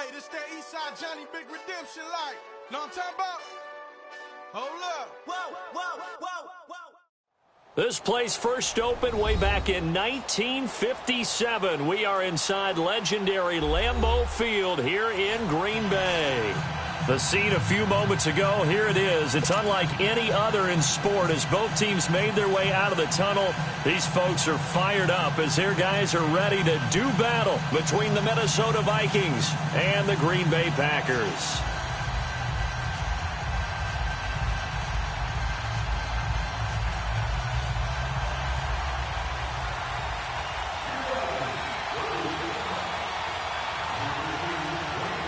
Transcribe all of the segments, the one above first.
Hey, this that Eastside Johnny Big Redemption like. Know what I'm talking about? Hold up. Whoa, whoa, whoa, whoa. This place first opened way back in 1957. We are inside legendary Lambeau Field here in Green Bay. The scene a few moments ago, here it is. It's unlike any other in sport as both teams made their way out of the tunnel. These folks are fired up as their guys are ready to do battle between the Minnesota Vikings and the Green Bay Packers.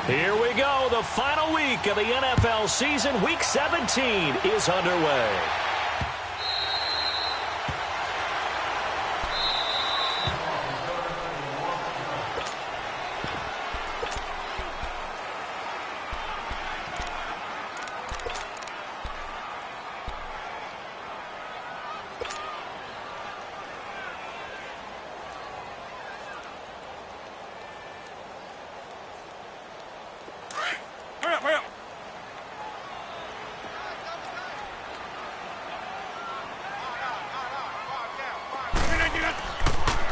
Here we go. The final week of the NFL season. Week 17 is underway.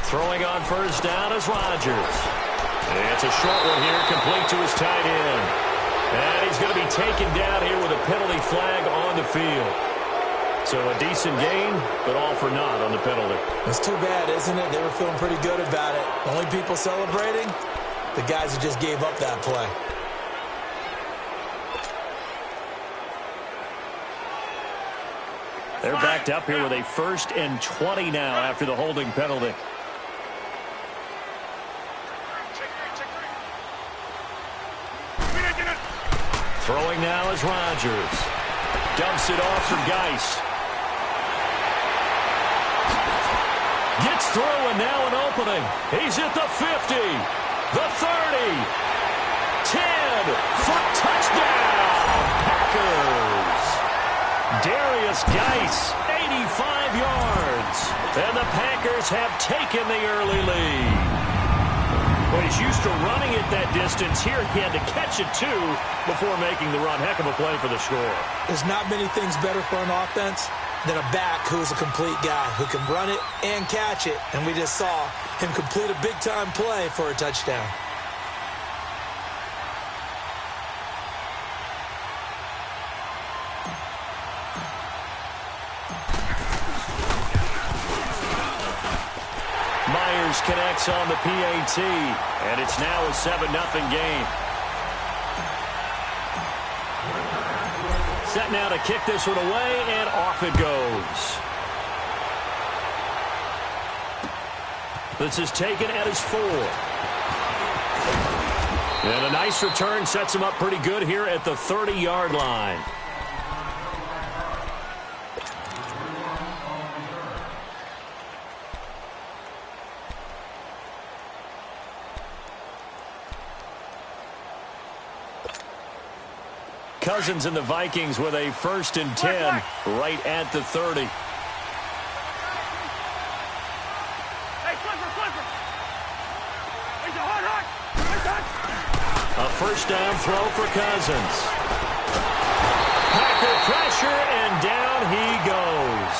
Throwing on first down is Rodgers. It's a short one here, complete to his tight end. And he's going to be taken down here with a penalty flag on the field. So a decent gain, but all for naught on the penalty. It's too bad, isn't it? They were feeling pretty good about it. Only people celebrating? The guys who just gave up that play. They're backed up here with a 1st and 20 now after the holding penalty. Throwing now is Rodgers. Dumps it off for Geis. Gets through and now an opening. He's at the 50, the 30, 10, for touchdown, Packers. Darius Geis, 85 yards. And the Packers have taken the early lead. Well, he's used to running it that distance. Here he had to catch it, too, before making the run. Heck of a play for the score. There's not many things better for an offense than a back who's a complete guy who can run it and catch it. And we just saw him complete a big-time play for a touchdown. Connects on the PAT, and it's now a 7-0 game. Set now to kick this one away, and off it goes. This is taken at his 4. And a nice return sets him up pretty good here at the 30-yard line. Cousins and the Vikings with a 1st and 10 right at the 30. A first down throw for Cousins. Packer pressure, and down he goes.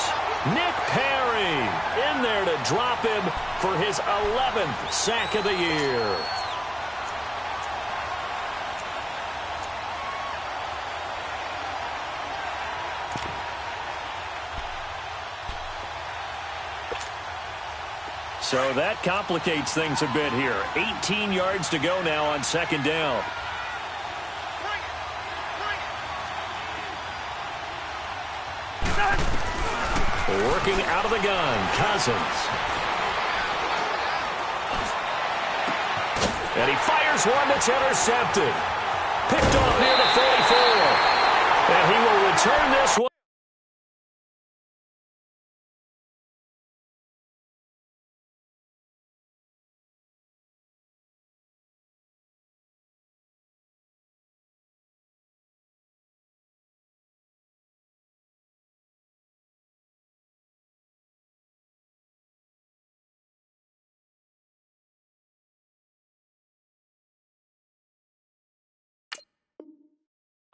Nick Perry in there to drop him for his 11th sack of the year. So that complicates things a bit here. 18 yards to go now on 2nd down. Working out of the gun, Cousins. And he fires one that's intercepted. Picked off near the 44. And he will return this one.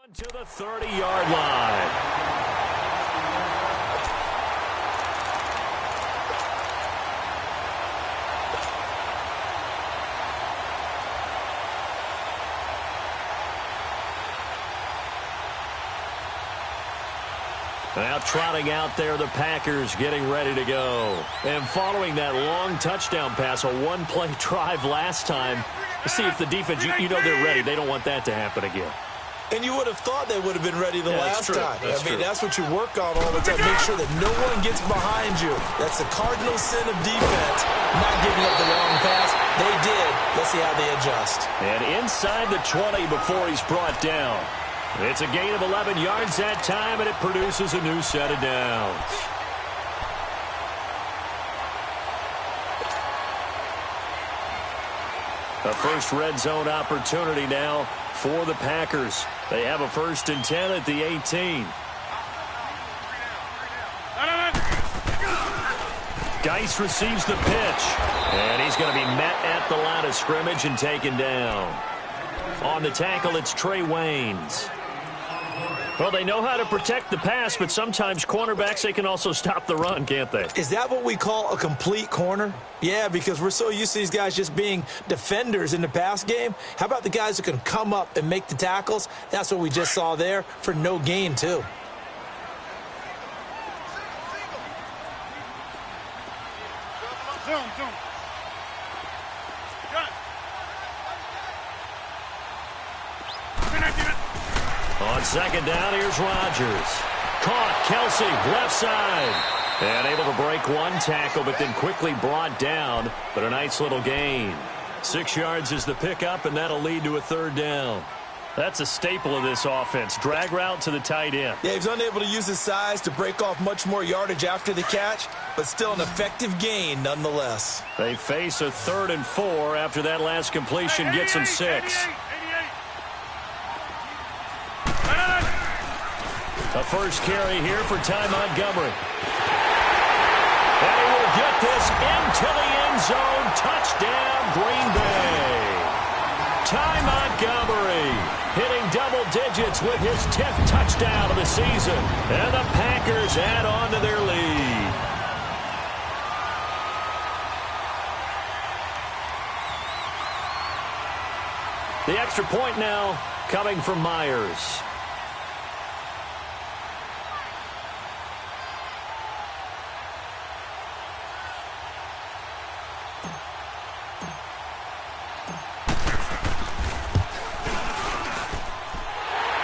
To the 30-yard line. Now trotting out there, the Packers getting ready to go. And following that long touchdown pass, a one-play drive last time, to see if the defense, you know they're ready. They don't want that to happen again. And you would have thought they would have been ready the last time. That's what you work on all the time. Make sure that no one gets behind you. That's the cardinal sin of defense, not giving up the long pass. They did. Let's see how they adjust. And inside the 20 before he's brought down. It's a gain of 11 yards that time, and it produces a new set of downs. A first red zone opportunity now for the Packers. They have a 1st and 10 at the 18. Geis receives the pitch, and he's going to be met at the line of scrimmage and taken down. On the tackle, it's Trey Waynes. Well, they know how to protect the pass, but sometimes cornerbacks, they can also stop the run, can't they? Is that what we call a complete corner? Yeah, because we're so used to these guys just being defenders in the pass game. How about the guys who can come up and make the tackles? That's what we just saw there for no gain, too. Zoom. On 2nd down, here's Rodgers. Caught, Kelsey, left side. And able to break one tackle, but then quickly brought down. But a nice little gain. 6 yards is the pickup, and that'll lead to a 3rd down. That's a staple of this offense. Drag route to the tight end. Yeah, he's unable to use his size to break off much more yardage after the catch, but still an effective gain nonetheless. They face a 3rd and 4 after that last completion gets them 6. A first carry here for Ty Montgomery. And he will get this into the end zone. Touchdown, Green Bay. Ty Montgomery hitting double digits with his 10th touchdown of the season. And the Packers add on to their lead. The extra point now coming from Myers.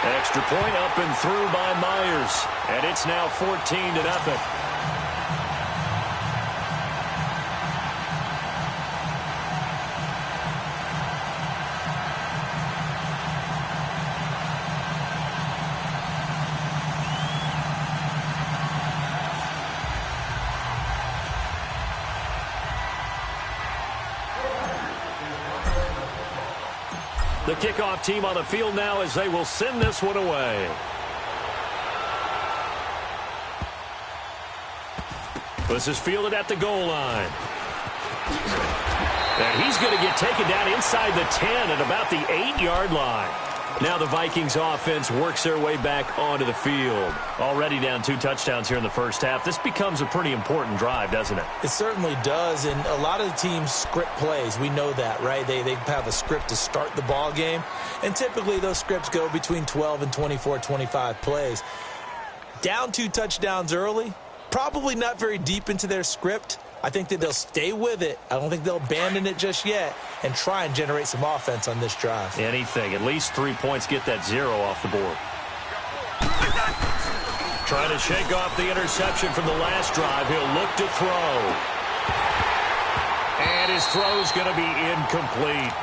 Extra point up and through by Myers. And it's now 14-0. The kickoff team on the field now as they will send this one away. This is fielded at the goal line. And he's going to get taken down inside the 10 at about the 8-yard line. Now the Vikings offense works their way back onto the field. Already down 2 touchdowns here in the first half. This becomes a pretty important drive, doesn't it? It certainly does, and a lot of the teams script plays. We know that, right? They have a script to start the ball game, and typically those scripts go between 12 and 24, 25 plays. Down 2 touchdowns early, probably not very deep into their script. I think that they'll stay with it. I don't think they'll abandon it just yet and try and generate some offense on this drive. Anything. At least 3 points, get that 0 off the board. Trying to shake off the interception from the last drive. He'll look to throw. And his throw's going to be incomplete.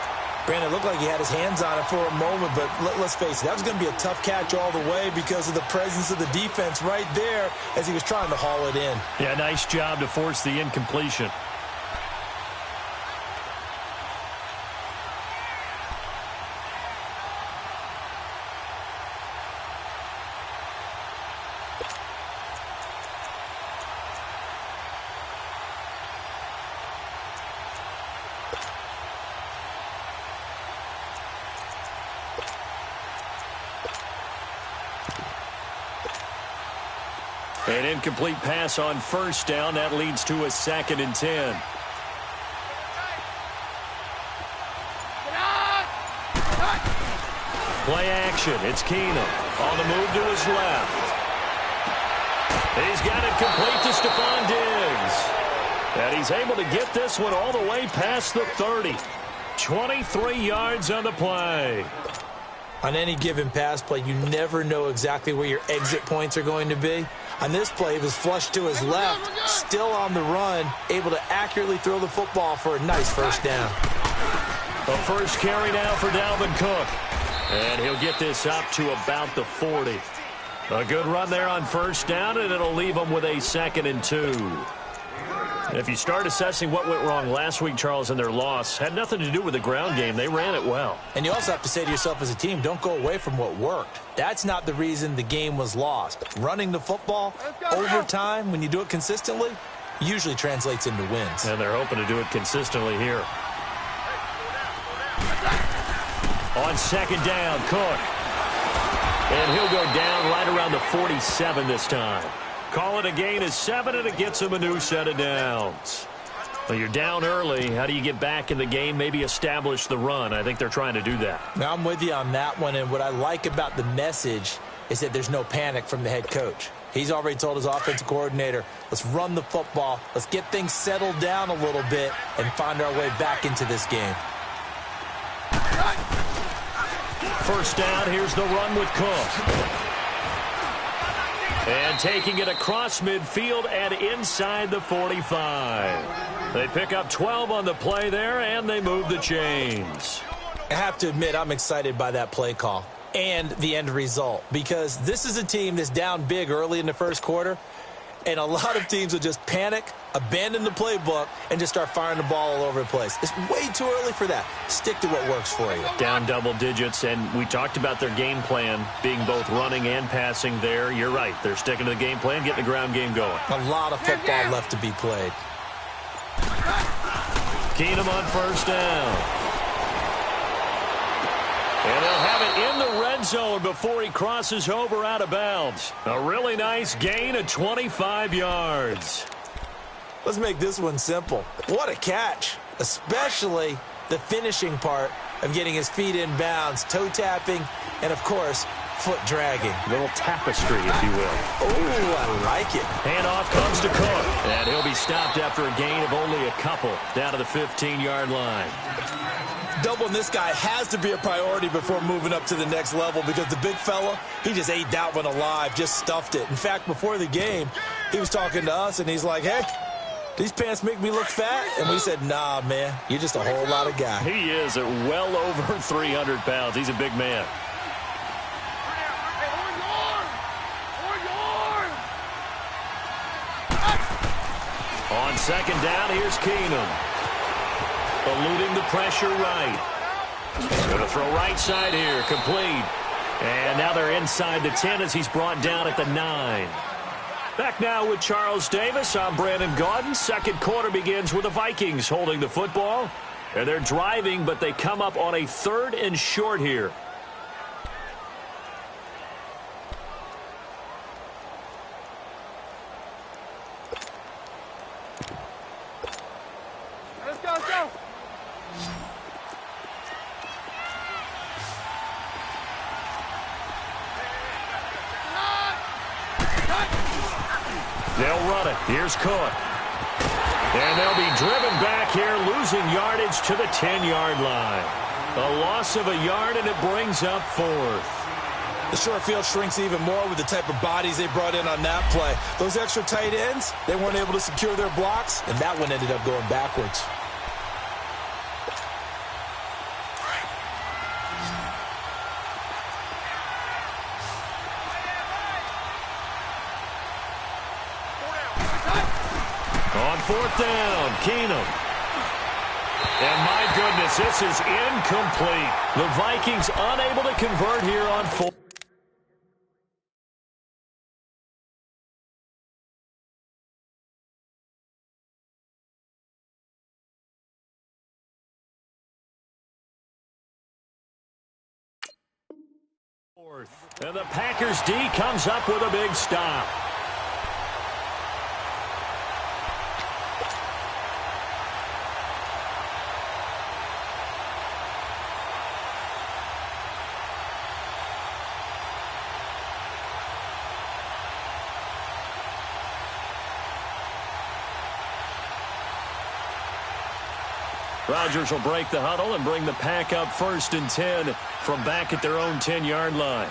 Brandon, it looked like he had his hands on it for a moment, but let's face it, that was going to be a tough catch all the way because of the presence of the defense right there as he was trying to haul it in. Yeah, nice job to force the incompletion. An incomplete pass on first down. That leads to a 2nd and 10. Play action. It's Keenum on the move to his left. He's got it complete to Stephon Diggs. And he's able to get this one all the way past the 30. 23 yards on the play. On any given pass play, you never know exactly where your exit points are going to be. On this play, he was flushed to his left, still on the run, able to accurately throw the football for a nice first down. The first carry now for Dalvin Cook. And he'll get this up to about the 40. A good run there on first down, and it'll leave him with a 2nd and 2. If you start assessing what went wrong last week, Charles, in their loss, had nothing to do with the ground game. They ran it well. And you also have to say to yourself as a team, don't go away from what worked. That's not the reason the game was lost. Running the football over time, when you do it consistently, usually translates into wins. And they're hoping to do it consistently here. On 2nd down, Cook. And he'll go down right around the 47 this time. Call it a gain of 7, and it gets him a new set of downs. Well, you're down early. How do you get back in the game, maybe establish the run? I think they're trying to do that. Now, I'm with you on that one, and what I like about the message is that there's no panic from the head coach. He's already told his offensive coordinator, let's run the football, let's get things settled down a little bit and find our way back into this game. First down, here's the run with Cook. And taking it across midfield and inside the 45. They pick up 12 on the play there, and they move the chains. I have to admit, I'm excited by that play call and the end result, because this is a team that's down big early in the first quarter, and a lot of teams will just panic, abandon the playbook, and just start firing the ball all over the place. It's way too early for that. Stick to what works for you. Down double digits, and we talked about their game plan being both running and passing there. You're right. They're sticking to the game plan, getting the ground game going. A lot of football left to be played. Keenum on first down. And they'll have it in the red zone before he crosses over out of bounds. A really nice gain of 25 yards. Let's make this one simple. What a catch, especially the finishing part of getting his feet in bounds, toe tapping, and, of course, foot dragging. A little tapestry, if you will. Oh, I like it. Handoff comes to Cook. And he'll be stopped after a gain of only a couple down to the 15-yard line. Doubling this guy has to be a priority before moving up to the next level, because the big fella, he just ate that one alive, just stuffed it. In fact, before the game, he was talking to us, and he's like, hey, these pants make me look fat? And we said, nah, man, you're just a whole lot of guy. He is at well over 300 pounds. He's a big man. On second down, here's Keenum. Eluding the pressure right. He's going to throw right side here. Complete. And now they're inside the 10 as he's brought down at the 9. Back now with Charles Davis. I'm Brandon Gaudin. Second quarter begins with the Vikings holding the football. And they're driving, but they come up on a 3rd and short here. Let's go, let's go. They'll run it. Here's Cook. And they'll be driven back here, losing yardage to the 10-yard line. A loss of a yard, and it brings up 4th. The short field shrinks even more with the type of bodies they brought in on that play. Those extra tight ends, they weren't able to secure their blocks, and that one ended up going backwards. On 4th down, Keenum. And my goodness, this is incomplete. The Vikings unable to convert here on 4th. And the Packers D comes up with a big stop. Rodgers will break the huddle and bring the pack up 1st and 10 from back at their own 10-yard line.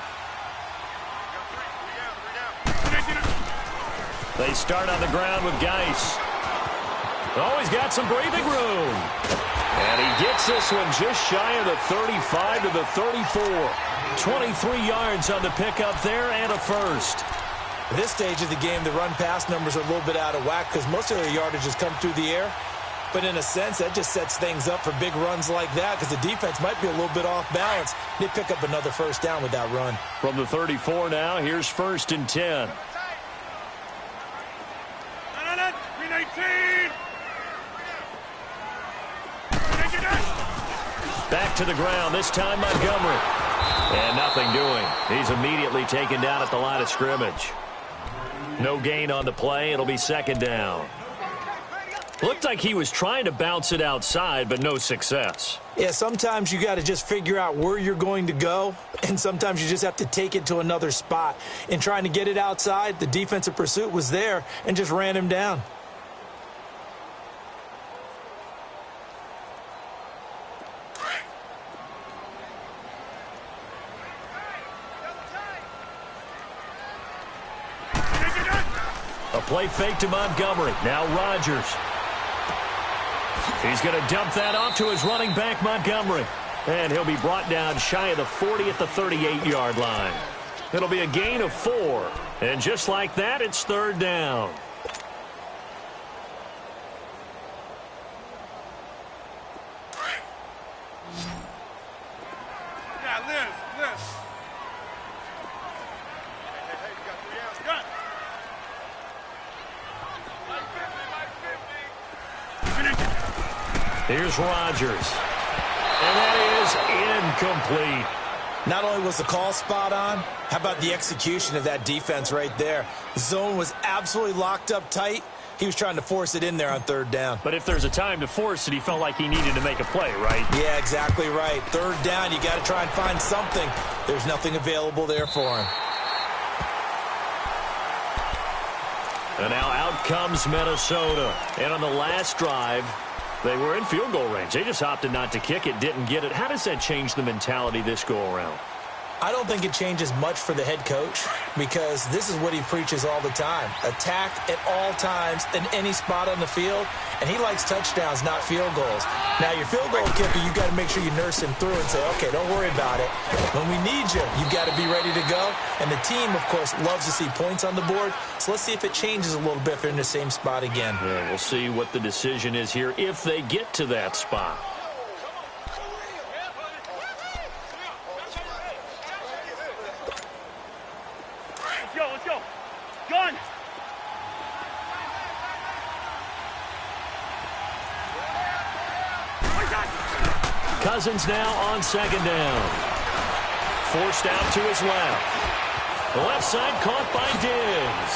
They start on the ground with Geis. Oh, he's got some breathing room. And he gets this one just shy of the 35 to the 34. 23 yards on the pickup there and a first. At this stage of the game, the run-pass numbers are a little bit out of whack because most of their yardage has come through the air. But in a sense, that just sets things up for big runs like that because the defense might be a little bit off balance. They pick up another first down with that run. From the 34 now, here's 1st and 10. Back to the ground, this time Montgomery. And nothing doing. He's immediately taken down at the line of scrimmage. No gain on the play. It'll be 2nd down. Looked like he was trying to bounce it outside, but no success. Yeah, sometimes you got to just figure out where you're going to go, and sometimes you just have to take it to another spot. In trying to get it outside, the defensive pursuit was there and just ran him down. A play fake to Montgomery. Now Rodgers. He's going to dump that off to his running back, Montgomery. And he'll be brought down shy of the 40 at the 38-yard line. It'll be a gain of 4. And just like that, it's 3rd down. Yeah, Liz. Here's Rodgers. And that is incomplete. Not only was the call spot on, how about the execution of that defense right there? The zone was absolutely locked up tight. He was trying to force it in there on 3rd down. But if there's a time to force it, he felt like he needed to make a play, right? Yeah, exactly right. 3rd down, you got to try and find something. There's nothing available there for him. And now out comes Minnesota. And on the last drive, they were in field goal range. They just opted not to kick it, didn't get it. How does that change the mentality this go-around? I don't think it changes much for the head coach because this is what he preaches all the time. Attack at all times in any spot on the field, and he likes touchdowns, not field goals. Now, your field goal kicker, you got to make sure you nurse him through and say, okay, don't worry about it. When we need you, you've got to be ready to go. And the team, of course, loves to see points on the board. So let's see if it changes a little bit if they're in the same spot again. Yeah, we'll see what the decision is here if they get to that spot. Let's go. Gun. Cousins now on 2nd down. Forced out to his left. The left side caught by Diggs.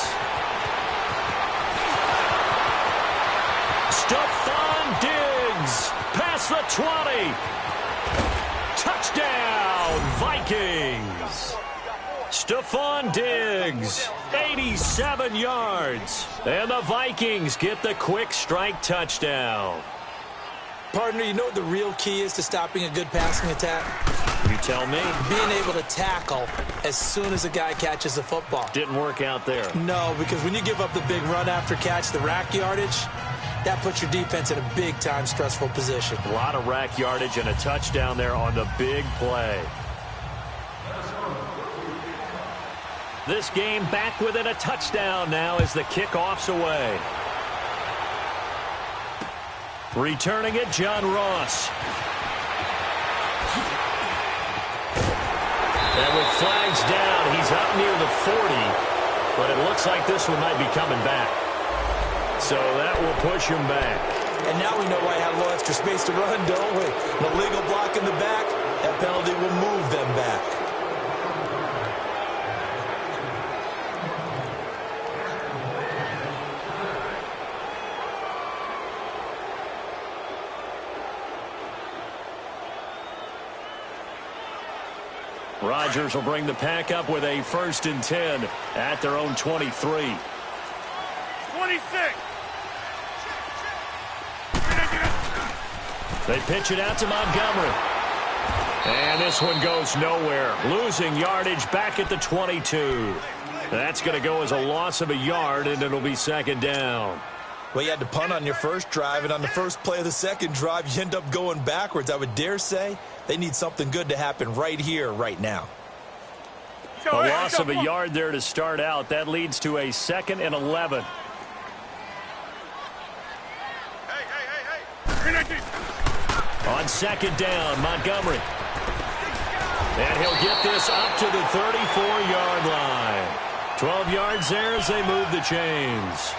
Stephon Diggs past the 20. Touchdown, Vikings. Stephon Diggs, 87 yards. And the Vikings get the quick strike touchdown. Partner, you know what the real key is to stopping a good passing attack? You tell me. Being able to tackle as soon as a guy catches the football. Didn't work out there. No, because when you give up the big run after catch, the rack yardage, that puts your defense in a big-time stressful position. A lot of rack yardage and a touchdown there on the big play. This game back within a touchdown now as the kickoff's away. Returning it, John Ross. And with flags down, he's up near the 40. But it looks like this one might be coming back. So that will push him back. And now we know why he had a little extra space to run, don't we? An illegal block in the back, that penalty will move them back. Rodgers will bring the pack up with a 1st and 10 at their own 23. 26. They pitch it out to Montgomery. And this one goes nowhere. Losing yardage back at the 22. That's going to go as a loss of a yard, and it'll be second down. Well, you had to punt on your first drive, and on the first play of the second drive, you end up going backwards. I would dare say they need something good to happen right here, right now. A loss of a yard there to start out. That leads to a 2nd and 11. On second down, Montgomery. And he'll get this up to the 34-yard line. 12 yards there as they move the chains.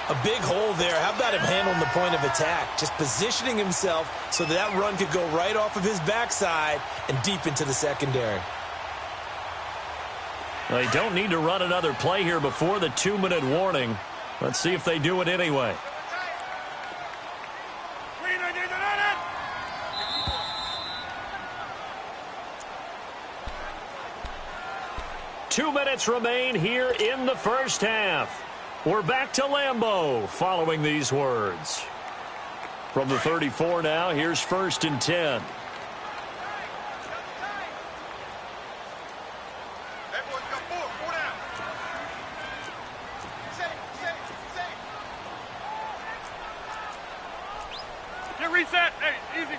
A big hole there. How about him handling the point of attack? Just positioning himself so that run could go right off of his backside and deep into the secondary. They don't need to run another play here before the 2-minute warning. Let's see if they do it anyway. Two minutes remain here in the first half. We're back to Lambeau following these words. From the 34 now, here's 1st and 10. Get reset. Hey, easy.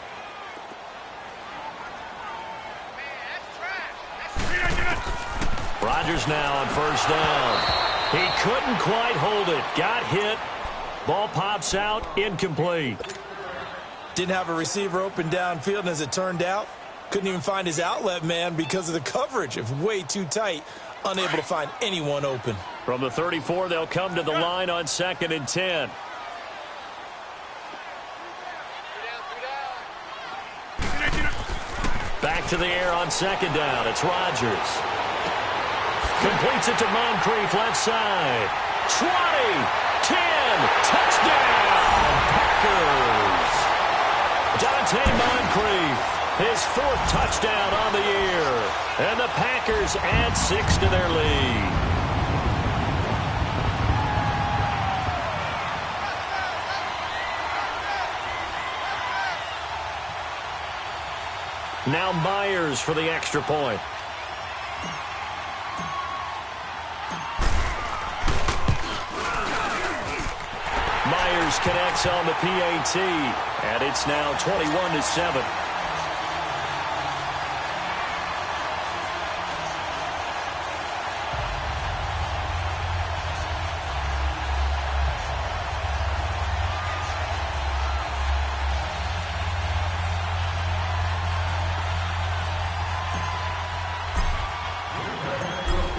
Rodgers now on 1st down. He couldn't quite hold it. Got hit. Ball pops out. Incomplete. Didn't have a receiver open downfield, and as it turned out, couldn't even find his outlet man because of the coverage. It was way too tight. Unable to find anyone open. From the 34, they'll come to the line on 2nd and 10. Back to the air on 2nd down. It's Rodgers. Completes it to Moncrief, left side. 20, 10, touchdown, Packers. Dante Moncrief, his 4th touchdown on the year. And the Packers add 6 to their lead. Now Myers for the extra point. Myers connects on the PAT, and it's now 21-7.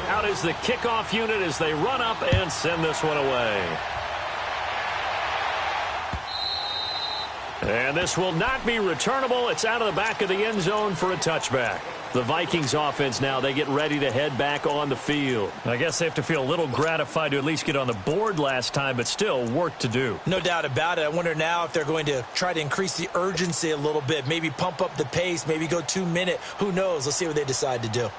Out is the kickoff unit as they run up and send this one away. And this will not be returnable. It's out of the back of the end zone for a touchback. The Vikings offense now, they get ready to head back on the field. I guess they have to feel a little gratified to at least get on the board last time, but still work to do. No doubt about it. I wonder now if they're going to try to increase the urgency a little bit, maybe pump up the pace, maybe go 2-minute. Who knows? Let's see what they decide to do.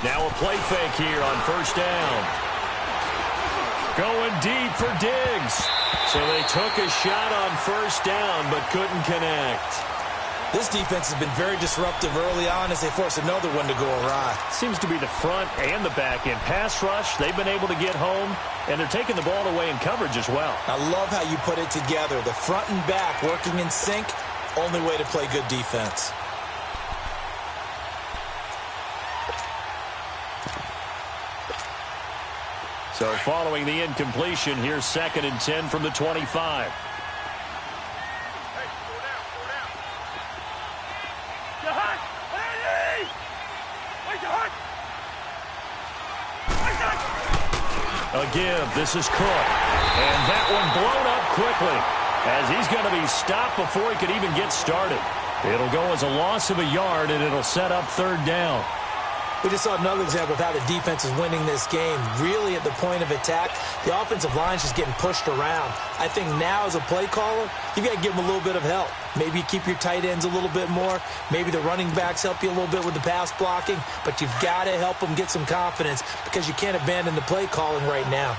Now a play fake here on 1st down. Going deep for Diggs. So they took a shot on 1st down but couldn't connect. This defense has been very disruptive early on as they force another one to go awry. Seems to be the front and the back end. Pass rush, they've been able to get home, and they're taking the ball away in coverage as well. I love how you put it together. The front and back working in sync, only way to play good defense. So following the incompletion, here's 2nd and 10 from the 25. A give. This is Cook. And that one blown up quickly as he's going to be stopped before he could even get started. It'll go as a loss of a yard, and it'll set up third down. We just saw another example of how the defense is winning this game. Really at the point of attack, the offensive line's just getting pushed around. I think now as a play caller, you've got to give them a little bit of help. Maybe you keep your tight ends a little bit more. Maybe the running backs help you a little bit with the pass blocking. But you've got to help them get some confidence because you can't abandon the play calling right now.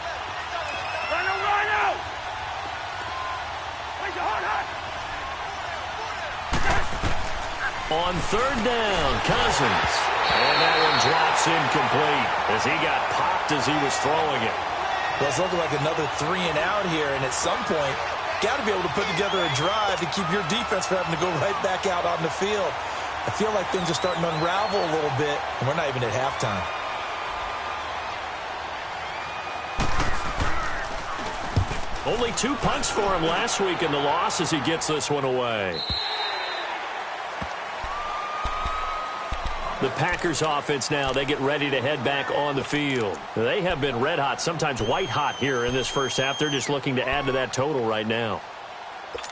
On third down, Cousins. And that one drops incomplete as he got popped as he was throwing it. Well, it's looking like another 3 and out here, and at some point, got to be able to put together a drive to keep your defense from having to go right back out on the field. I feel like things are starting to unravel a little bit, and we're not even at halftime. Only 2 punts for him last week in the loss as he gets this one away. The Packers offense now, they get ready to head back on the field. They have been red hot, sometimes white hot here in this first half. They're just looking to add to that total right now.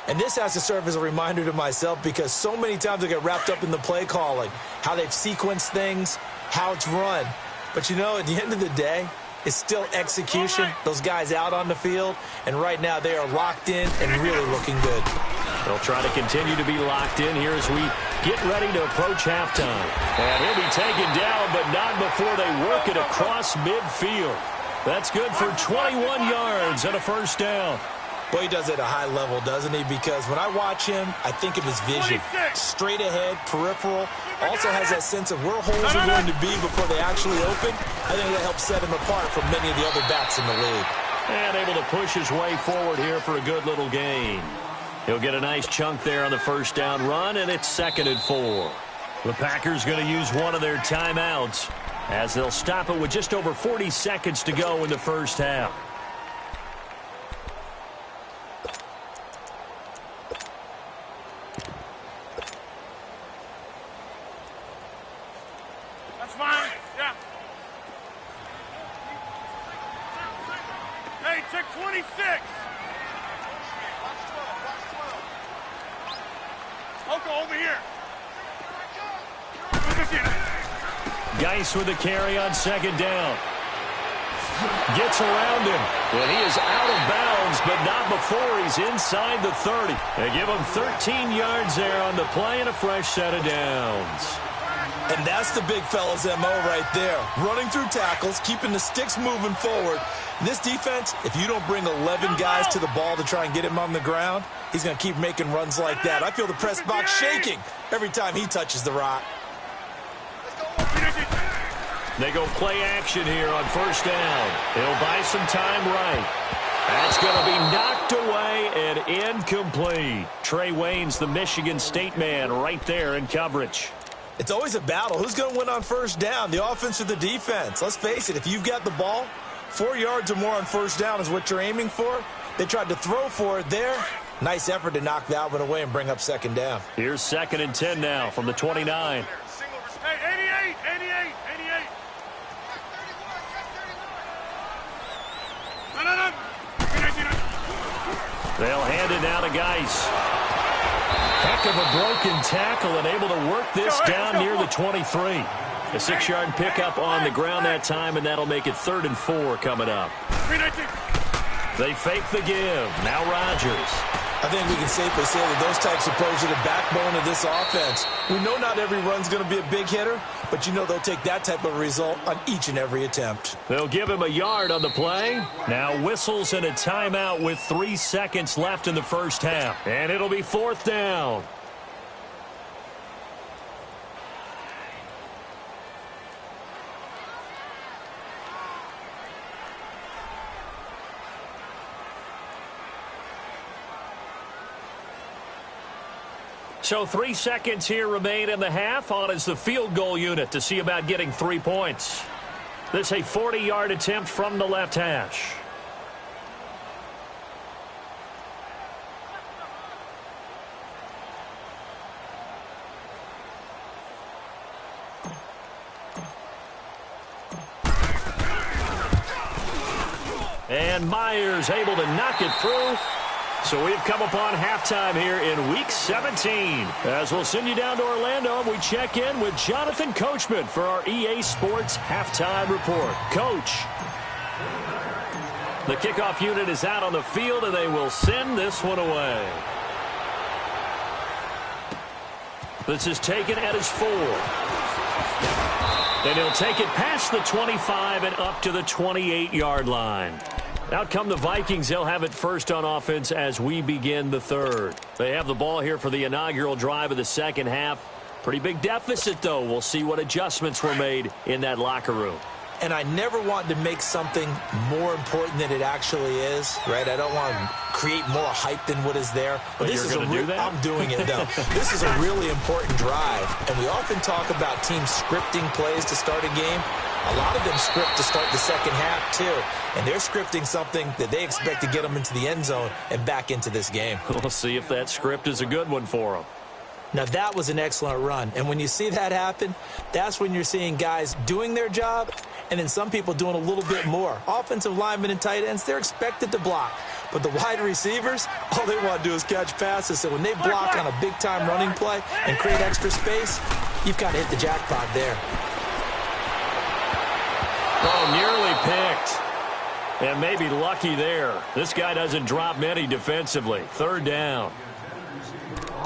And this has to serve as a reminder to myself because so many times I get wrapped up in the play calling, how they've sequenced things, how it's run. But you know, at the end of the day, it's still execution. Those guys out on the field, and right now they are locked in and really looking good. They'll try to continue to be locked in here as we get ready to approach halftime. And he'll be taken down, but not before they work it across midfield. That's good for 21 yards and a first down. Boy, he does it at a high level, doesn't he? Because when I watch him, I think of his vision. Straight ahead, peripheral. Also has that sense of where holes are going to be before they actually open. I think that helps set him apart from many of the other backs in the league. And able to push his way forward here for a good little gain. He'll get a nice chunk there on the first down run, and it's 2nd and 4. The Packers going to use one of their timeouts as they'll stop it with just over 40 seconds to go in the first half. That's fine. Yeah. Hey, check 26. Over here. Geis with the carry on 2nd down. Gets around him. And he is out of bounds, but not before he's inside the 30. They give him 13 yards there on the play and a fresh set of downs. And that's the big fella's MO right there. Running through tackles, keeping the sticks moving forward. This defense, if you don't bring 11 guys to the ball to try and get him on the ground, he's going to keep making runs like that. I feel the press box shaking every time he touches the rock. They go play action here on first down. He'll buy some time right. That's going to be knocked away and incomplete. Trey Wayne's the Michigan State man right there in coverage. It's always a battle. Who's going to win on first down, the offense or the defense? Let's face it, if you've got the ball, 4 yards or more on first down is what you're aiming for. They tried to throw for it there. Nice effort to knock that one away and bring up 2nd down. Here's 2nd and 10 now from the 29. Hey, 88. No. They'll hand it now to Geis. Heck of a broken tackle and able to work this down near the 23. A 6-yard pickup on the ground that time, and that'll make it 3rd and 4 coming up. They fake the give. Now Rodgers. I think we can safely say that those types of plays are the backbone of this offense. We know not every run's going to be a big hitter, but you know they'll take that type of result on each and every attempt. They'll give him a yard on the play. Now whistles and a timeout with 3 seconds left in the first half. And it'll be 4th down. So 3 seconds here remain in the half. On is the field goal unit to see about getting 3 points. This a 40-yard attempt from the left hash. And Myers able to knock it through. So we've come upon halftime here in Week 17. As we'll send you down to Orlando, we check in with Jonathan Coachman for our EA Sports Halftime Report. Coach. The kickoff unit is out on the field, and they will send this one away. This is taken at his 4. And he'll take it past the 25 and up to the 28-yard line. Out come the Vikings. They'll have it first on offense as we begin the third. They have the ball here for the inaugural drive of the second half. Pretty big deficit, though. We'll see what adjustments were made in that locker room. And I never want to make something more important than it actually is, right? I don't want to create more hype than what is there. But this is do that? I'm doing it, though. This is a really important drive. And we often talk about teams scripting plays to start a game. A lot of them script to start the second half, too. And they're scripting something that they expect to get them into the end zone and back into this game. We'll see if that script is a good one for them. Now, that was an excellent run. And when you see that happen, that's when you're seeing guys doing their job and then some people doing a little bit more. Offensive linemen and tight ends, they're expected to block. But the wide receivers, all they want to do is catch passes. So when they block on a big-time running play and create extra space, you've got to hit the jackpot there. Oh, nearly picked. And maybe lucky there. This guy doesn't drop many defensively. Third down.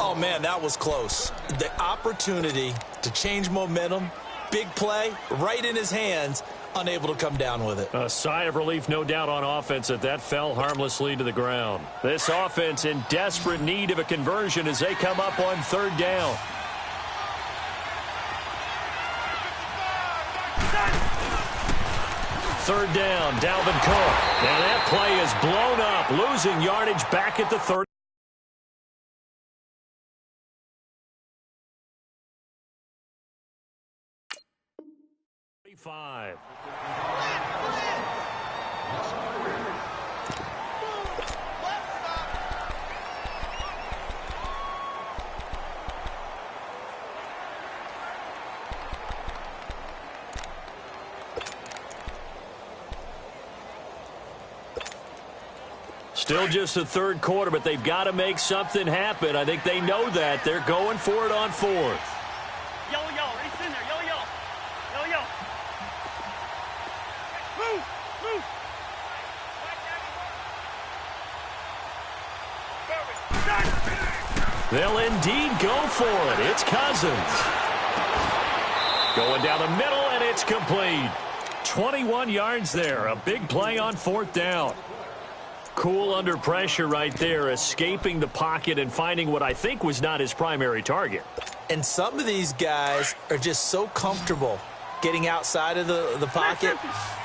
Oh, man, that was close. The opportunity to change momentum, big play, right in his hands, unable to come down with it. A sigh of relief, no doubt, on offense that fell harmlessly to the ground. This offense in desperate need of a conversion as they come up on third down. Third down, Dalvin Cook. And that play is blown up, losing yardage back at the 30. Five. Still just the third quarter, but they've got to make something happen. I think they know that. They're going for it on fourth. Yo, it's in there. Yo. Move. They'll indeed go for it. It's Cousins. Going down the middle, and it's complete. 21 yards there. A big play on fourth down. Cool under pressure right there, escaping the pocket and finding what I think was not his primary target. And some of these guys are just so comfortable getting outside of the pocket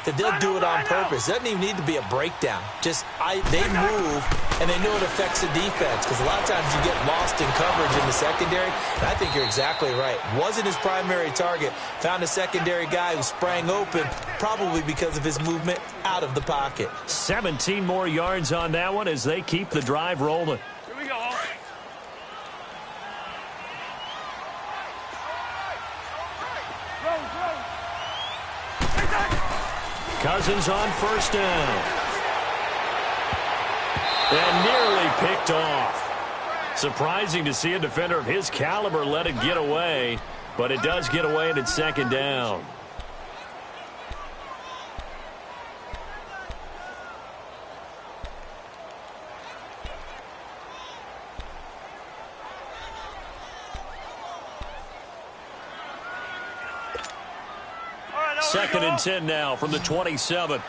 that they'll do it on purpose. It doesn't even need to be a breakdown. They move, and they know it affects the defense because a lot of times you get lost in coverage in the secondary. And I think you're exactly right. Wasn't his primary target. Found a secondary guy who sprang open, probably because of his movement out of the pocket. 17 more yards on that one as they keep the drive rolling. Here we go. Cousins on first down. And nearly picked off. Surprising to see a defender of his caliber let it get away, but it does get away and it's second down. Second and 10 now from the 27.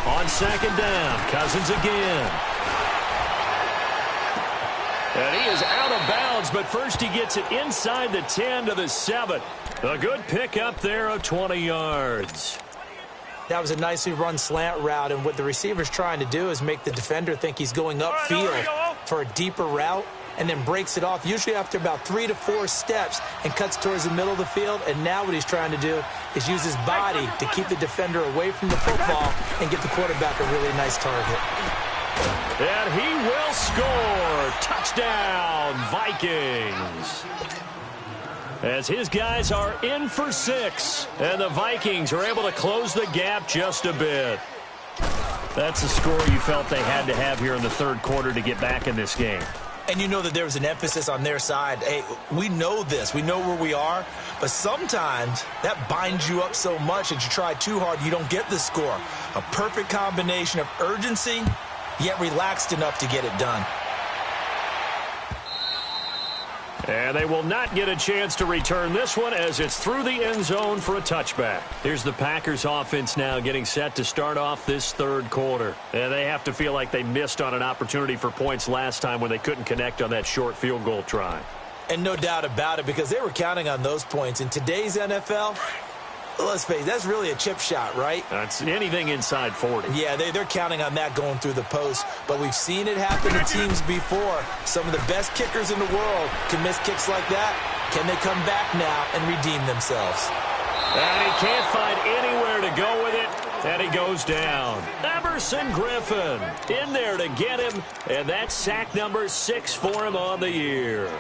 On second down, Cousins again. And he is out of bounds, but first he gets it inside the 10 to the 7. A good pickup there of 20 yards. That was a nicely run slant route, and what the receiver's trying to do is make the defender think he's going upfield for a deeper route and then breaks it off, usually after about 3 to 4 steps, and cuts towards the middle of the field. And now what he's trying to do is use his body to keep the defender away from the football and get the quarterback a really nice target. And he will score. Touchdown, Vikings. as his guys are in for 6. And the Vikings are able to close the gap just a bit. That's a score you felt they had to have here in the third quarter to get back in this game. And you know that there was an emphasis on their side. Hey, we know this. We know where we are. But sometimes that binds you up so much that you try too hard, you don't get the score. A perfect combination of urgency, yet relaxed enough to get it done. And they will not get a chance to return this one as it's through the end zone for a touchback. Here's the Packers offense now getting set to start off this third quarter. And they have to feel like they missed on an opportunity for points last time when they couldn't connect on that short field goal try. And no doubt about it, because they were counting on those points. In today's NFL, let's face it, that's really a chip shot, right? That's anything inside 40. Yeah, they're counting on that going through the post. But we've seen it happen to teams before. Some of the best kickers in the world can miss kicks like that. Can they come back now and redeem themselves? And he can't find anywhere to go with it, and he goes down. Emerson Griffin in there to get him, and that's sack number 6 for him on the year.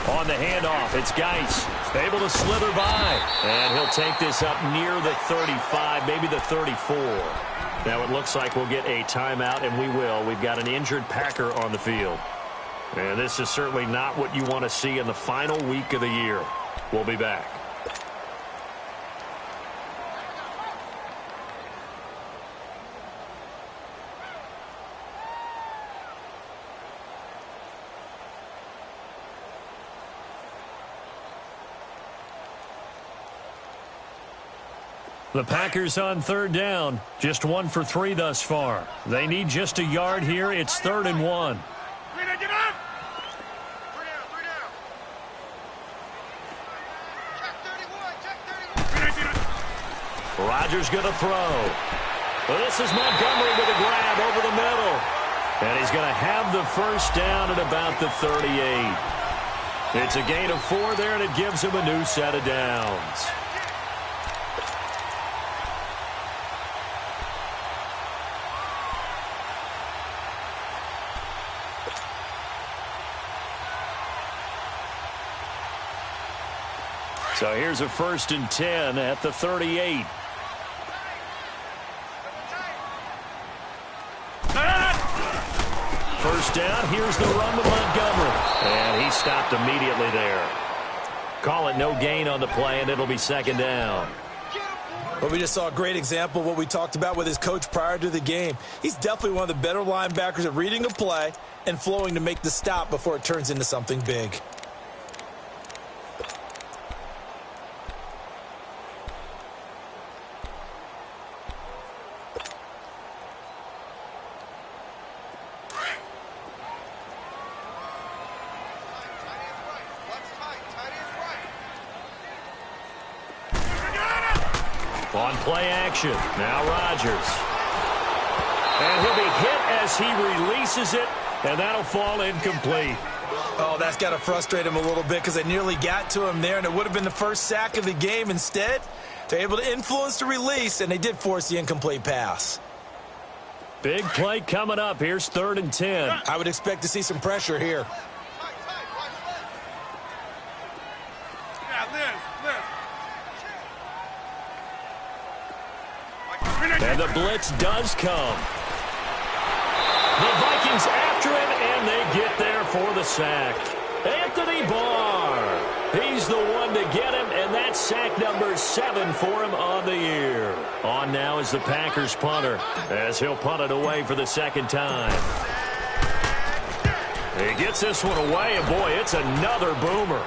On the handoff, it's Geis, able to slither by, and he'll take this up near the 35, maybe the 34. Now it looks like we'll get a timeout, and we will. We've got an injured Packer on the field. And this is certainly not what you want to see in the final week of the year. We'll be back. The Packers on third down, just 1 for 3 thus far. They need just a yard here. It's 3rd and 1. Get up! Rodgers going to throw. Well, this is Montgomery with a grab over the middle. And he's going to have the first down at about the 38. It's a gain of 4 there, and it gives him a new set of downs. So here's a 1st and 10 at the 38. First down, here's the run to Montgomery. And he stopped immediately there. Call it no gain on the play, and it'll be 2nd down. Well, we just saw a great example of what we talked about with his coach prior to the game. He's definitely one of the better linebackers at reading a play and flowing to make the stop before it turns into something big. On play action, now Rodgers. And he'll be hit as he releases it, and that'll fall incomplete. Oh, that's got to frustrate him a little bit because they nearly got to him there, and it would have been the first sack of the game. Instead, they're able to influence the release, and they did force the incomplete pass. Big play coming up. Here's 3rd and 10. I would expect to see some pressure here. And the blitz does come. The Vikings after him, and they get there for the sack. Anthony Barr. He's the one to get him, and that's sack number 7 for him on the year. On now is the Packers punter, as he'll punt it away for the 2nd time. He gets this one away, and boy, it's another boomer.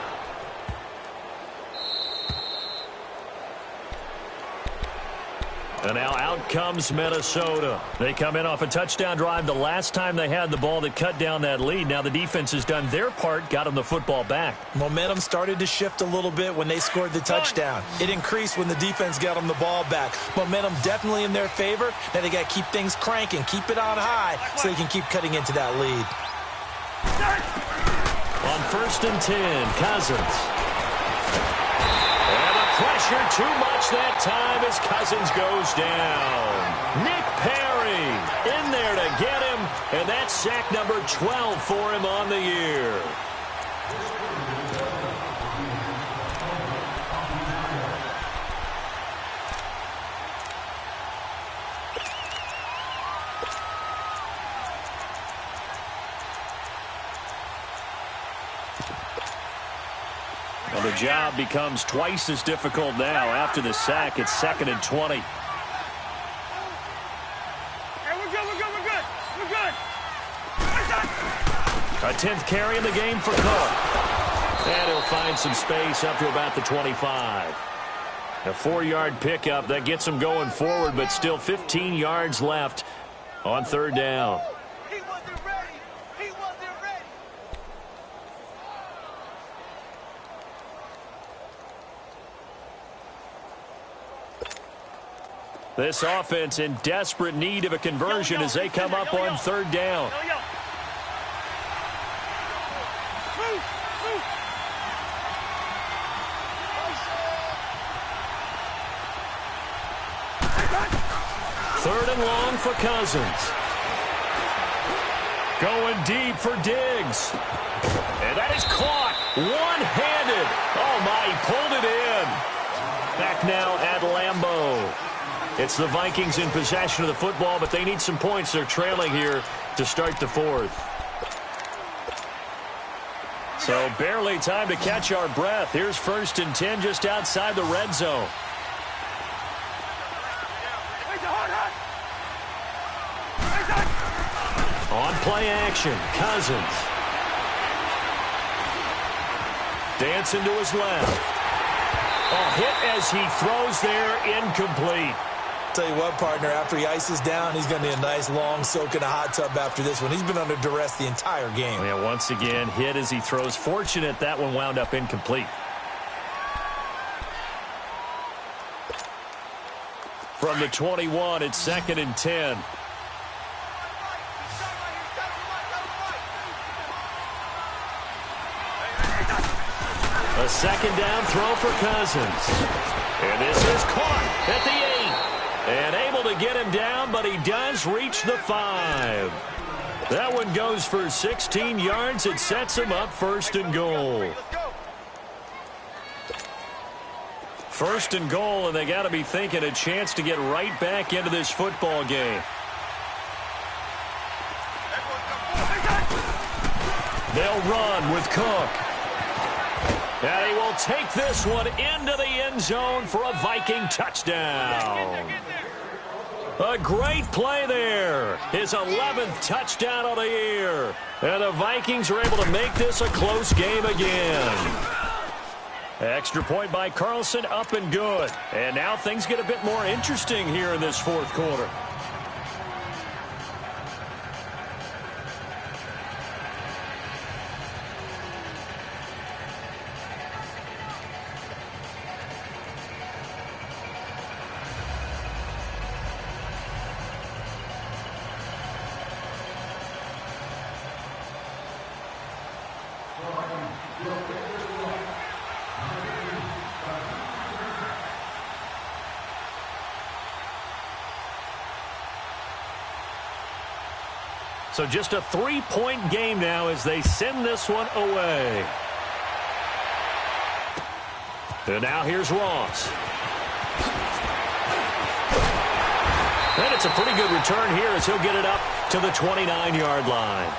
And now out comes Minnesota. They come in off a touchdown drive the last time they had the ball that cut down that lead. Now the defense has done their part, got them the football back. Momentum started to shift a little bit when they scored the touchdown. It increased when the defense got them the ball back. Momentum definitely in their favor. Now they got to keep things cranking, keep it on high so they can keep cutting into that lead. On 1st and 10, Cousins. And up Pressure too much that time as Cousins goes down. Nick Perry in there to get him, and that's sack number 12 for him on the year. Well, the job becomes twice as difficult now. After the sack, it's 2nd and 20. Hey, we're good. A 10th carry in the game for Cook. And he'll find some space up to about the 25. A 4-yard pickup that gets him going forward, but still 15 yards left on 3rd down. He wasn't ready. This offense in desperate need of a conversion as they come up on 3rd down. Third and long for Cousins. Going deep for Diggs. And that is caught. One-handed. Oh, my, he pulled it in. Back now at Lambeau. It's the Vikings in possession of the football, but they need some points. They're trailing here to start the 4th. So barely time to catch our breath. Here's 1st and 10 just outside the red zone. On play action, Cousins. Dancing to his left. A hit as he throws there, incomplete. Tell you what, partner, after he ices down, he's going to need a nice long soak in a hot tub after this one. He's been under duress the entire game. Yeah, once again, hit as he throws. Fortunate that one wound up incomplete. From the 21, it's 2nd and 10. A 2nd down throw for Cousins. And this is caught at the 8. And able to get him down, but he does reach the 5. That one goes for 16 yards. It sets him up 1st and goal. 1st and goal, and they got to be thinking a chance to get right back into this football game. They'll run with Cook. And he will take this one into the end zone for a Viking touchdown. A great play there. His 11th touchdown of the year. And the Vikings are able to make this a close game again. Extra point by Carlson, up and good. And now things get a bit more interesting here in this 4th quarter. So just a 3-point game now as they send this one away. And now here's Ross. And it's a pretty good return here as he'll get it up to the 29-yard line.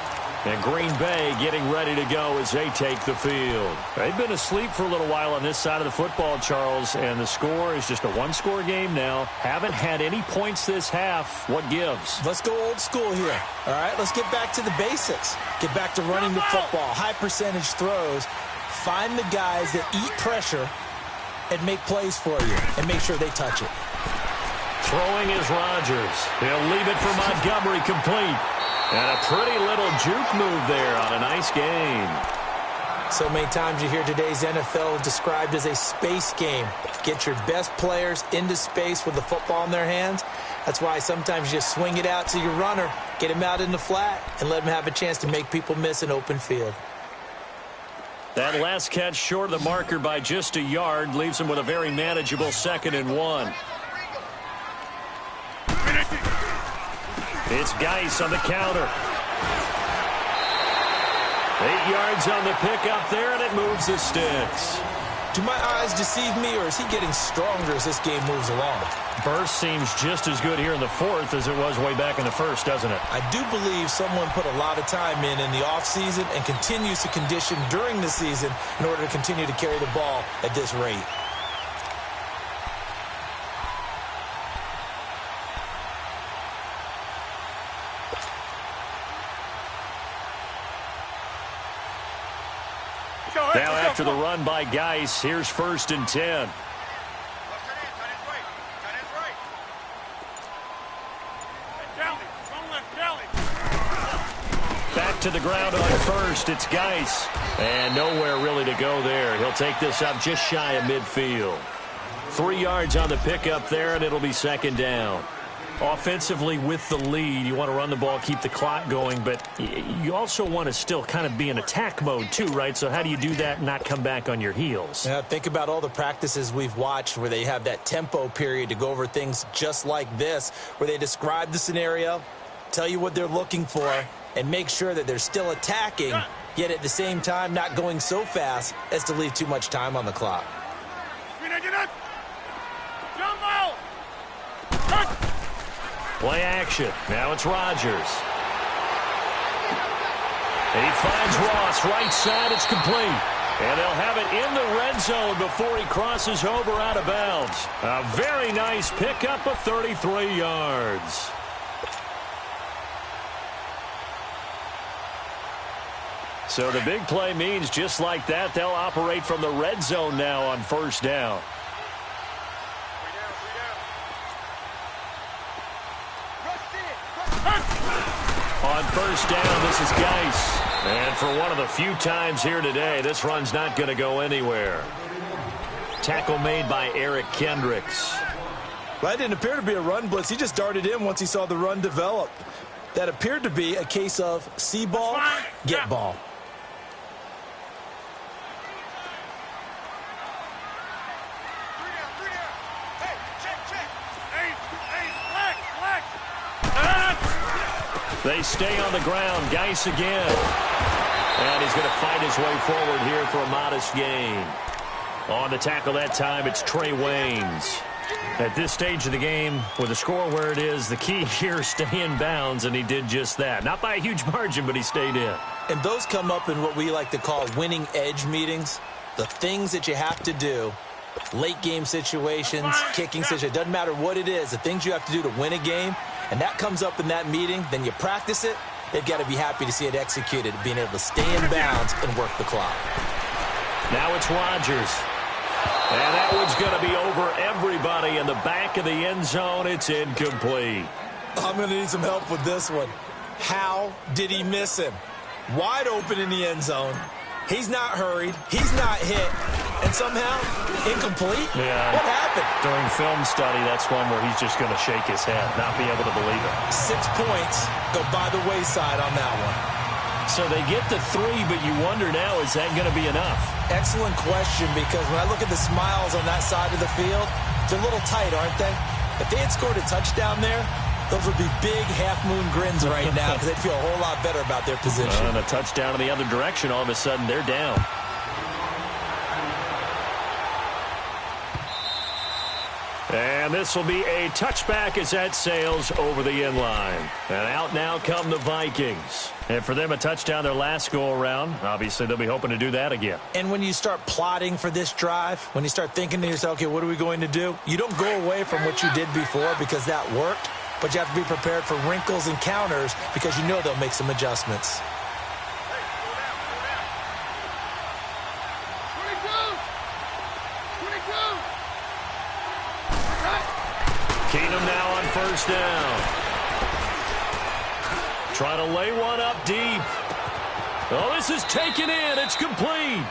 And Green Bay getting ready to go as they take the field. They've been asleep for a little while on this side of the football, Charles, and the score is just a 1-score game now. Haven't had any points this half. What gives? Let's go old school here. All right, let's get back to the basics. Get back to running the football, high percentage throws. Find the guys that eat pressure and make plays for you and make sure they touch it. Throwing is Rodgers. He'll leave it for Montgomery, complete. And a pretty little juke move there on a nice game. So many times you hear today's NFL described as a space game. Get your best players into space with the football in their hands. That's why sometimes you just swing it out to your runner, get him out in the flat, and let him have a chance to make people miss an open field. That last catch short of the marker by just a yard leaves him with a very manageable 2nd and 1. It's Geis on the counter. 8 yards on the pickup there, and it moves the sticks. Do my eyes deceive me, or is he getting stronger as this game moves along? Burst seems just as good here in the 4th as it was way back in the 1st, doesn't it? I do believe someone put a lot of time in the offseason and continues to condition during the season in order to continue to carry the ball at this rate. Now after the run by Geis, here's 1st and 10. Back to the ground on 1st. It's Geis. And nowhere really to go there. He'll take this up just shy of midfield. 3 yards on the pickup there, and it'll be 2nd down. Offensively with the lead, you want to run the ball, keep the clock going, but you also want to still kind of be in attack mode too, right? So how do you do that and not come back on your heels? Yeah, think about all the practices we've watched where they have that tempo period to go over things just like this, where they describe the scenario, tell you what they're looking for, and make sure that they're still attacking, yet at the same time not going so fast as to leave too much time on the clock. Play action. Now it's Rodgers. And he finds Ross. Right side, it's complete. And they'll have it in the red zone before he crosses over out of bounds. A very nice pickup of 33 yards. So the big play means just like that, they'll operate from the red zone now on 1st down. On 1st down, this is Geis. And for one of the few times here today, this run's not going to go anywhere. Tackle made by Eric Kendricks. Well, that didn't appear to be a run blitz. He just darted in once he saw the run develop. That appeared to be a case of see ball, get ball. They stay on the ground. Geis again. And he's going to fight his way forward here for a modest gain. On the tackle that time, it's Trey Waynes. At this stage of the game, with the score where it is, the key here is stay in bounds, and he did just that. Not by a huge margin, but he stayed in. And those come up in what we like to call winning edge meetings. The things that you have to do, late game situations, kicking situations, doesn't matter what it is, the things you have to do to win a game. And that comes up in that meeting, then you practice it, they've got to be happy to see it executed, being able to stay in bounds and work the clock. Now it's Rodgers. And that one's going to be over everybody in the back of the end zone. It's incomplete. I'm going to need some help with this one. How did he miss him? Wide open in the end zone. He's not hurried. He's not hit. And somehow, incomplete? Yeah. What happened? During film study, that's one where he's just going to shake his head, not be able to believe it. 6 points go by the wayside on that one. So they get the 3, but you wonder now, is that going to be enough? Excellent question, because when I look at the smiles on that side of the field, they're a little tight, aren't they? If they had scored a touchdown there, those would be big half-moon grins right now because they'd feel a whole lot better about their position. And a touchdown in the other direction, all of a sudden they're down. And this will be a touchback as that sails over the end line. And out now come the Vikings. And for them, a touchdown their last go-around. Obviously, they'll be hoping to do that again. And when you start plotting for this drive, when you start thinking to yourself, okay, what are we going to do? You don't go away from what you did before because that worked, but you have to be prepared for wrinkles and counters because you know they'll make some adjustments. Keenum now on 1st down. Trying to lay one up deep. Oh, this is taken in. It's complete.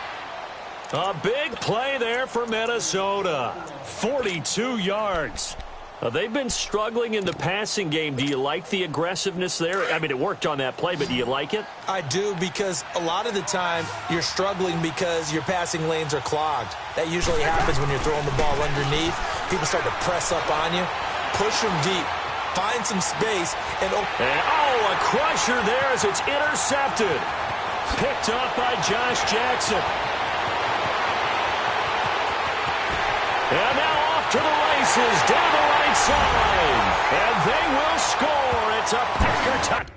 A big play there for Minnesota. 42 yards. They've been struggling in the passing game. Do you like the aggressiveness there? I mean, it worked on that play, but do you like it? I do, because a lot of the time you're struggling because your passing lanes are clogged. That usually happens when you're throwing the ball underneath. People start to press up on you. Push them deep. Find some space. And a crusher there as it's intercepted. Picked up by Josh Jackson. And now off to the races down the right side. And they will score. It's a Packer touchdown.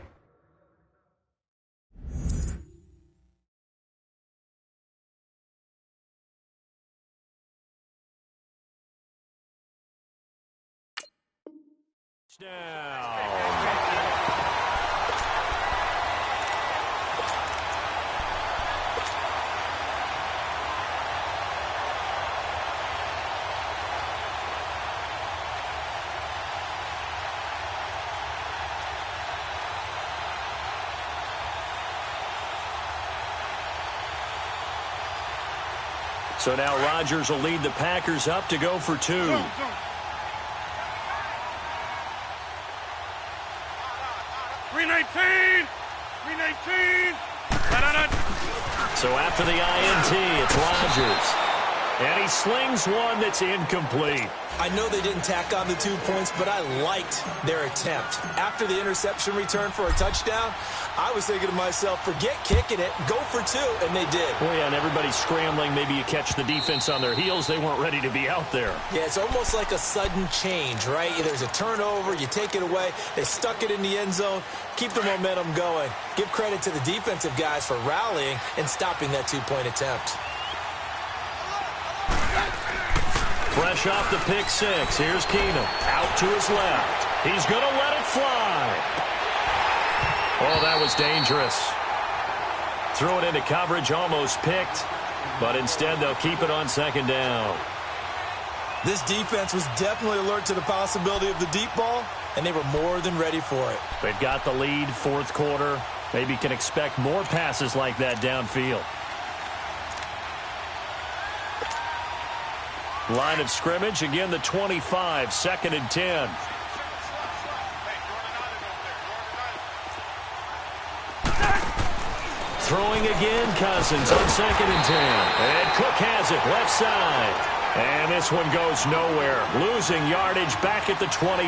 So now Rodgers will lead the Packers up to go for 2. 319! 319! So after the INT, it's Rodgers. And he slings one that's incomplete. I know they didn't tack on the 2 points, but I liked their attempt. After the interception return for a touchdown, I was thinking to myself, forget kicking it, go for 2, and they did. Oh, yeah, and everybody's scrambling. Maybe you catch the defense on their heels. They weren't ready to be out there. Yeah, it's almost like a sudden change, right? There's a turnover, you take it away, they stuck it in the end zone, keep the momentum going. Give credit to the defensive guys for rallying and stopping that 2-point attempt. Fresh off the pick 6. Here's Keenum. Out to his left. He's going to let it fly. Oh, that was dangerous. Threw it into coverage, almost picked. But instead, they'll keep it on 2nd down. This defense was definitely alert to the possibility of the deep ball, and they were more than ready for it. They've got the lead, 4th quarter. Maybe can expect more passes like that downfield. Line of scrimmage, again the 25, 2nd and 10. Throwing again, Cousins on 2nd and 10. And Cook has it, left side. And this one goes nowhere. Losing yardage back at the 22.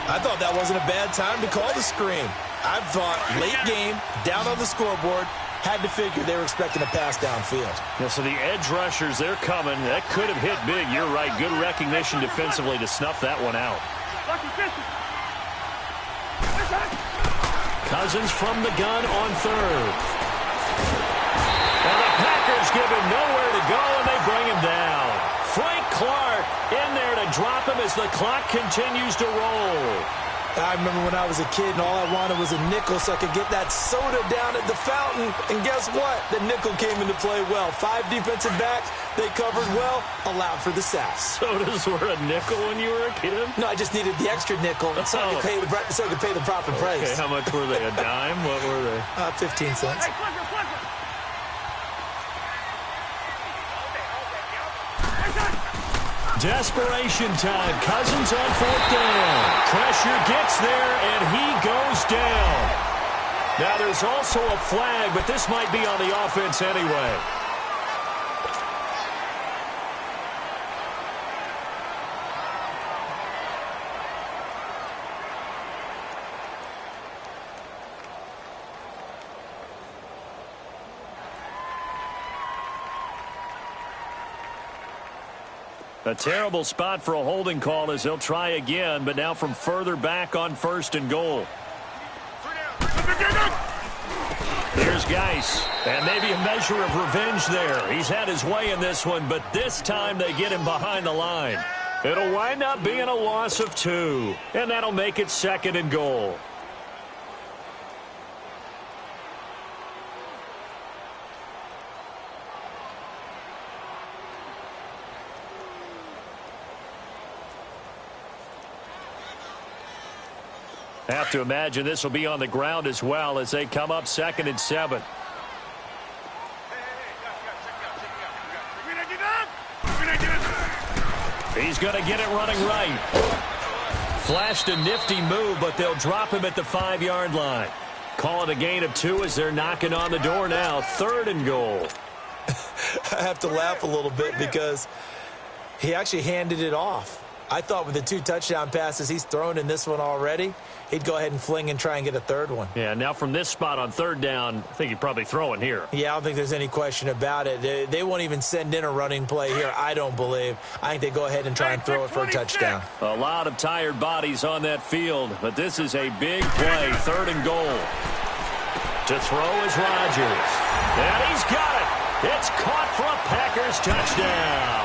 I thought that wasn't a bad time to call the screen. I thought late game, down on the scoreboard, had to figure they were expecting a pass downfield. Yeah, so the edge rushers, they're coming. That could have hit big. You're right. Good recognition defensively to snuff that one out. Cousins from the gun on 3rd. And the Packers give him nowhere to go, and they bring him down. Frank Clark in there to drop him as the clock continues to roll. I remember when I was a kid and all I wanted was a nickel so I could get that soda down at the fountain. And guess what? The nickel came into play well. 5 defensive backs, they covered well, allowed for the sack. Sodas were a nickel when you were a kid? No, I just needed the extra nickel so I could pay the proper price. Okay, how much were they? A dime? What were they? 15 cents. Desperation time. Cousins on 4th down. Pressure gets there, and he goes down. Now, there's also a flag, but this might be on the offense anyway. A terrible spot for a holding call as they'll try again, but now from further back on 1st and goal. Here's Geis, and maybe a measure of revenge there. He's had his way in this one, but this time they get him behind the line. It'll wind up being a loss of 2, and that'll make it 2nd and goal. Have to imagine this will be on the ground as well as they come up 2nd and 7. He's going to get it running right. Flashed a nifty move, but they'll drop him at the 5-yard line. Call it a gain of 2 as they're knocking on the door now. 3rd and goal. I have to laugh a little bit because he actually handed it off. I thought with the 2 touchdown passes he's thrown in this one already, he'd go ahead and fling and try and get a 3rd one. Yeah, now from this spot on 3rd down, I think he'd probably throw it here. Yeah, I don't think there's any question about it. They won't even send in a running play here, I don't believe. I think they go ahead and try and throw it for a touchdown. A lot of tired bodies on that field, but this is a big play. 3rd and goal. To throw is Rodgers. And he's got it. It's caught for a Packers touchdown.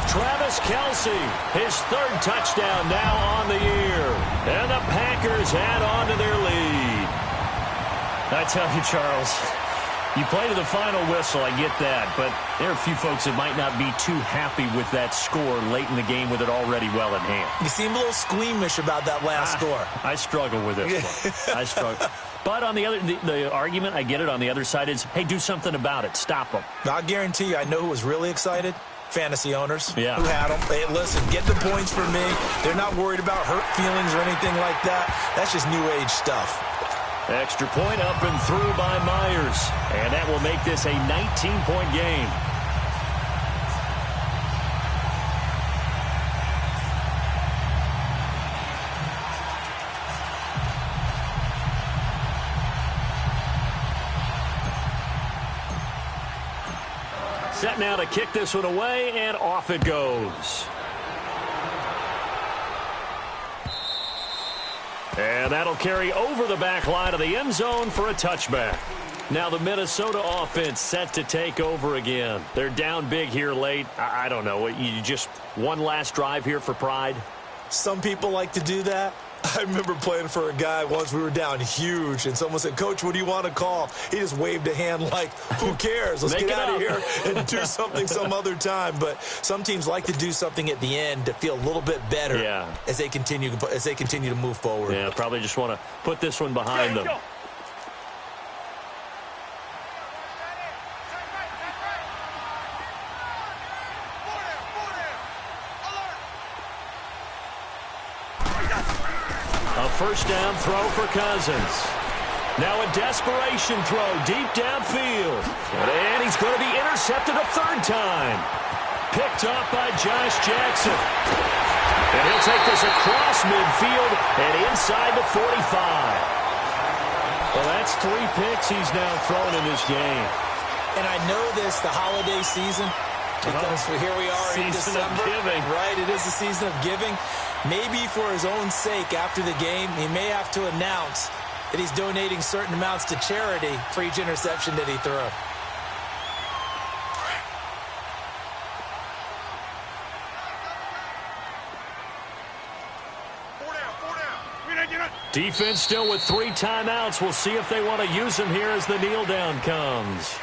Travis Kelce, his 3rd touchdown now on the year. And the Packers add on to their lead. I tell you, Charles, you play to the final whistle, I get that. But there are a few folks that might not be too happy with that score late in the game with it already well in hand. You seem a little squeamish about that last score. I struggle with this one. I struggle. But on the other, the argument, I get it, on the other side is, hey, do something about it. Stop them. I'll guarantee you, I know who was really excited. Fantasy owners who Yeah. had them. Hey, listen, get the points for me. They're not worried about hurt feelings or anything like that. That's just new age stuff. Extra point up and through by Myers. And that will make this a 19-point game. Set now to kick this one away, and off it goes. And that'll carry over the back line of the end zone for a touchback. Now the Minnesota offense set to take over again. They're down big here late. I don't know. You just one last drive here for pride? Some people like to do that. I remember playing for a guy once. We were down huge, and someone said, Coach, what do you want to call? He just waved a hand like, who cares? Let's get out of here and do something some other time. But some teams like to do something at the end to feel a little bit better as they continue to move forward. Yeah, probably just want to put this one behind them. First down throw for Cousins. Now a desperation throw deep downfield. And he's going to be intercepted a 3rd time. Picked up by Josh Jackson. And he'll take this across midfield and inside the 45. Well, that's 3 picks he's now thrown in this game. And I know this, the holiday season, because here we are in December. Right, it is the season of giving. Maybe for his own sake after the game, he may have to announce that he's donating certain amounts to charity for each interception that he threw. Defense still with 3 timeouts. We'll see if they want to use them here as the kneel down comes.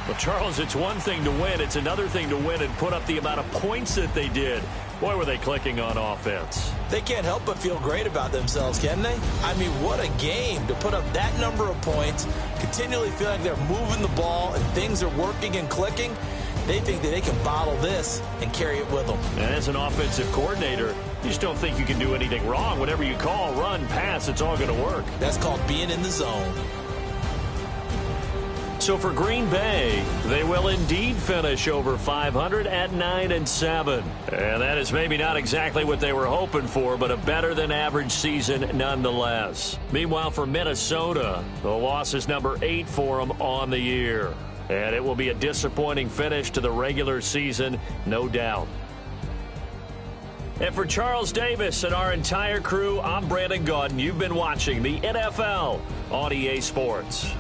Well, Charles, it's one thing to win. It's another thing to win and put up the amount of points that they did. Boy, were they clicking on offense. They can't help but feel great about themselves, can they? I mean, what a game to put up that number of points, continually feeling like they're moving the ball and things are working and clicking. They think that they can bottle this and carry it with them. And as an offensive coordinator, you just don't think you can do anything wrong. Whatever you call, run, pass, it's all going to work. That's called being in the zone. So for Green Bay, they will indeed finish over 500 at 9-7. And that is maybe not exactly what they were hoping for, but a better than average season nonetheless. Meanwhile, for Minnesota, the loss is number 8 for them on the year. And it will be a disappointing finish to the regular season, no doubt. And for Charles Davis and our entire crew, I'm Brandon Gaudin. You've been watching the NFL on EA Sports.